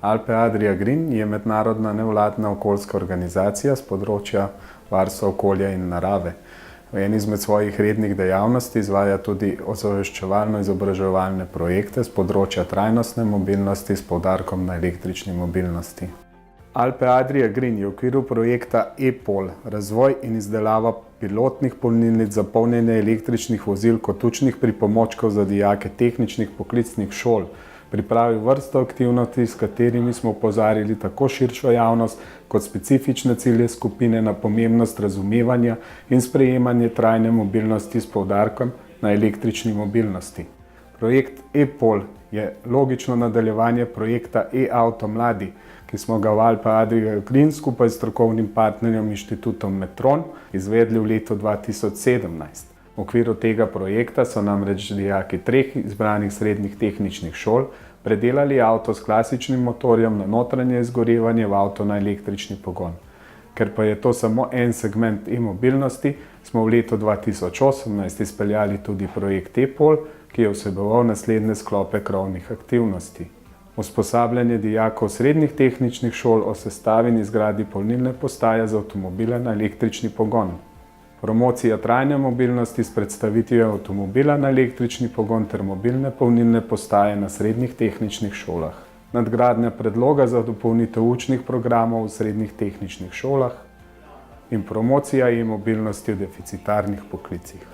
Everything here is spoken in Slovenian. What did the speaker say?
Alpe Adria Green je mednarodna nevladna okoljska organizacija z področja varstva okolja in narave. V eni izmed svojih rednih dejavnosti izvaja tudi ozaveščevalno-izobraževalne projekte z področja trajnostne mobilnosti s poudarkom na električni mobilnosti. Alpe Adria Green je v okviru projekta e-Pol razvoj in izdelava pilotnih polnilnic za polnjenje električnih vozil kot učnih pripomočkov za dijake tehničnih poklicnih šol pripravil vrsto aktivnosti, s katerimi smo opozarjali tako širšo javnost kot specifične cilje skupine na pomembnost razumevanja in sprejemanja trajne mobilnosti s poudarkom na električni mobilnosti. Projekt e-Pol je logično nadaljevanje projekta e-Auto Mladi, ki smo ga v Alpe Adria Green skupaj s strokovnim partnerjem Inštitutom Metron izvedli v letu 2017. V okviru tega projekta so namreč dijaki 3 izbranih srednjih tehničnih šol predelali avto s klasičnim motorjem na notranje izgorevanje v avto na električni pogon. Ker pa je to samo en segment e-mobilnosti, smo v letu 2018 izpeljali tudi projekt e-Pol, ki je vseboval naslednje sklope krovnih aktivnosti. Usposabljanje dijakov srednjih tehničnih šol o sestavi in izgradnji polnilne postaje za avtomobile na električni pogon. Promocija trajne mobilnosti s predstavitvijo avtomobila na električni pogon ter mobilne polnilne postaje na srednjih tehničnih šolah. Nadgradnja predloga za dopolnitev učnih programov v srednjih tehničnih šolah in promocija e-mobilnosti v deficitarnih poklicih.